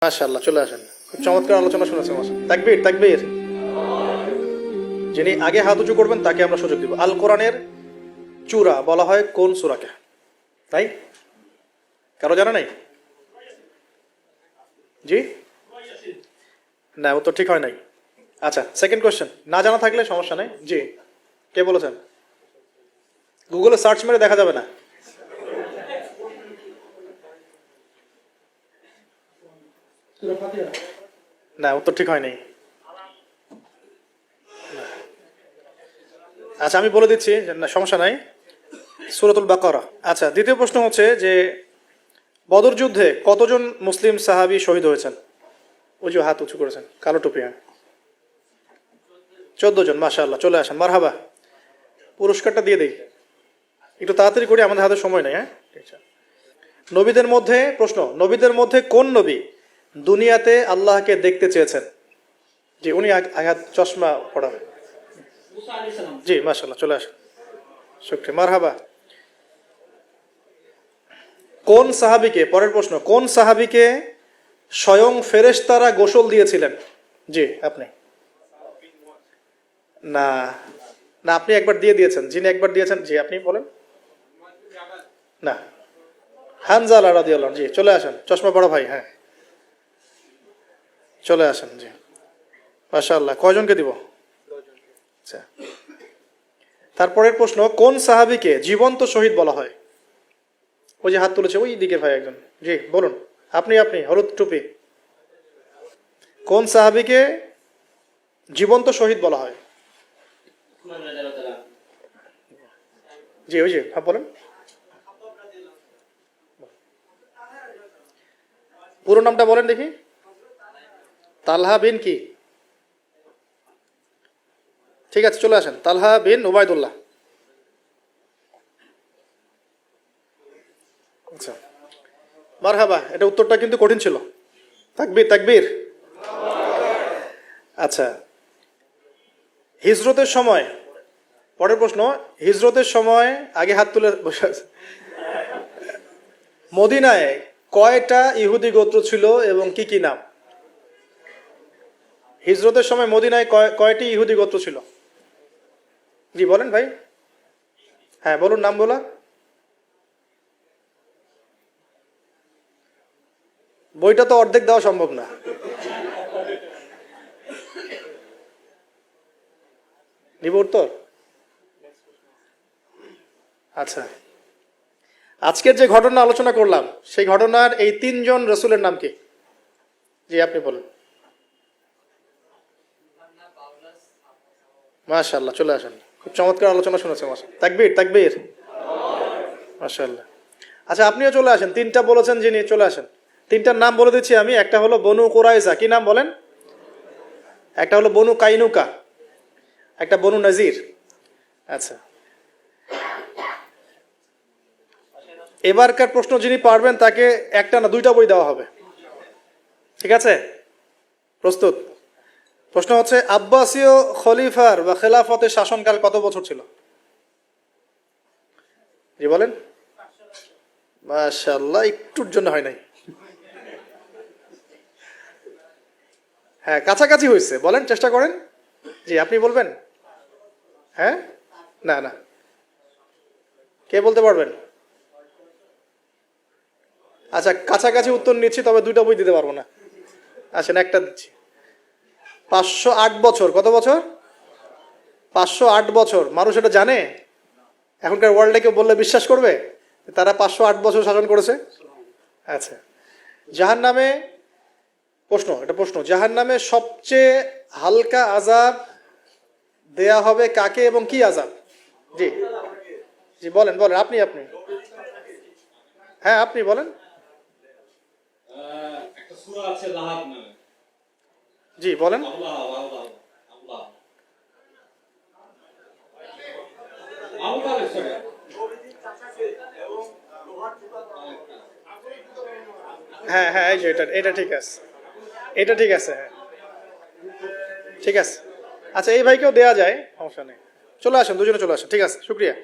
মাশাআল্লাহ, চলে আসেন। খুব চমৎকার আলোচনা শুনেছেন। তাকবীর তাকবীর। যিনি আগে হাত উঁচু করবেন তাকে আমরা সুযোগ দিব। আল কোরআনের চূড়া বলা হয় কোন সূরাকে? তাই কারো জানা নাই? জি না, উত্তর ঠিক হয় নাই। আচ্ছা, সেকেন্ড কোশ্চেন। না জানা থাকলে সমস্যা নেই। জি, কে বলেছেন? গুগলে সার্চ মেরে দেখা যাবে না। না, উত্তর ঠিক হয় নাই। আচ্ছা, আমি বলে দিচ্ছি, না সমস্যা নাই। সূরাতুল বাকারা। আচ্ছা, দ্বিতীয় প্রশ্ন হচ্ছে যে বদর যুদ্ধে কতজন মুসলিম সাহাবী শহীদ হয়েছেন? ওই যে হাত উঁচু করেছেন, কালো টুপি। 14 জন। মাশাআল্লাহ, চলে আসেন। মারহাবা। পুরস্কারটা দিয়ে দেই, একটু তাড়াতাড়ি করি, আমাদের হাতে সময় নেই। হ্যাঁ, নবীদের মধ্যে প্রশ্ন, নবীদের মধ্যে কোন নবী দুনিয়াতে আল্লাহকে দেখতে চেয়েছেন? জি, উনি আঘাত চশমা পড়া। জি, মাশাআল্লাহ, চলে আসেন। শুকরিয়া, মারহাবা। কোন সাহাবীকে, পরের প্রশ্ন, কোন সাহাবীকে স্বয়ং ফেরেশতারা গোসল দিয়েছিলেন? জি, আপনি। না না, আপনি একবার দিয়ে দিয়েছেন। যিনি একবার দিয়েছেন, জি আপনি বলেন। না, হানজালা রাদিয়াল্লাহু আনহু। জি, চলে আসেন। চশমা পড়া ভাই। হ্যাঁ, চলে আসেন। জি, মাশাআল্লাহ। কয়জনকে দিব? আচ্ছা, তারপরের প্রশ্ন, কোন সাহাবীকে জীবন্ত শহীদ বলা হয়? ওই যে হাত তুলেছে ওই দিকে ভাই একজন। জি, বলুন। আপনি হলুদ টুপি। কোন সাহাবীকে জীবন্ত শহীদ বলা হয়? জি, ওই যে, হ্যাঁ বলেন। পুরো নামটা বলেন দেখি। তালহা বিন কি? ঠিক আছে, চলে আসেন। তালহা বিন উবাইদুল্লাহ। আচ্ছা, মারহাবা। এটা উত্তরটা কিন্তু কঠিন ছিল। তাকবীর তাকবীর। আচ্ছা, হিজরতের সময়, পরের প্রশ্ন, হিজরতের সময়, আগে হাত তুলে বসে আছে, মদিনায় কয়টা ইহুদি গোত্র ছিল এবং কি কি নাম? হিজরতের সময় মদিনায় কয়টি ইহুদি গোত্র ছিল? জি বলেন ভাই। হ্যাঁ বলুন, নাম বলা। বইটা তো অর্ধেক দেওয়া সম্ভব না। নিব উত্তর? আচ্ছা, আজকের যে ঘটনা আলোচনা করলাম সেই ঘটনার এই 3 জন রসুলের নাম কি? জি, আপনি বলেন। মাশাআল্লাহ, চলে আসেন। খুব চমৎকার আলোচনা শুনেছে। মাশাআল্লাহ, তাকবীর তাকবীর। মাশাআল্লাহ। আচ্ছা, আপনিও চলে আসেন। 3টা বলেছেন যিনি, চলে আসেন। 3টার নাম বলে দিচ্ছি আমি। একটা হলো বনু কুরাইজা, কি নাম বলেন? একটা হলো বনু কাইনুকা, একটা বনু নাজির। আচ্ছা, এবারকার প্রশ্ন যিনি পারবেন তাকে একটা না 2টা বই দেওয়া হবে। ঠিক আছে, প্রস্তুত? প্রশ্ন হচ্ছে, আব্বাসীয় খলিফার বা খেলাফতের শাসনকাল কত বছর ছিল? জি বলেন। মাশাআল্লাহ, একটুর জন্য হয় নাই। হ্যাঁ, কাছাকাছি হয়েছে। বলেন, চেষ্টা করেন। জি, আপনি বলবেন। হ্যাঁ, না না, কে বলতে পারবেন? আচ্ছা, কাছাকাছি উত্তর নিচ্ছি, তবে 2টা বই দিতে পারবো না। আসেন, একটা দিচ্ছি। 508 বছর। কত বছর? 508 বছর। মানুষ এটা জানে? এখনকার ওয়ার্ল্ডে কেউ বললে বিশ্বাস করবে তারা 508 বছর শাসন করেছে? আচ্ছা, জাহান নামে, প্রশ্ন, এটা প্রশ্ন, জাহান নামে সবচেয়ে হালকা আযাব দেয়া হবে কাকে এবং কি আযাব? জি জি, বলেন বলেন। আপনি হ্যাঁ, আপনি বলেন। একটা সূরা আছে লাহাব নামে। জি বলেন। আল্লাহ আল্লাহ আল্লাহ আল্লাহ রেসূল। হ্যাঁ হ্যাঁ, এই যে এটা ঠিক আছে। এটা ঠিক আছে, হ্যাঁ ঠিক আছে। আচ্ছা, এই ভাইকেও দেয়া যায়, সমস্যা নেই। চলে আসেন, দুজনে চলে আসেন। ঠিক আছে, শুক্রিয়া।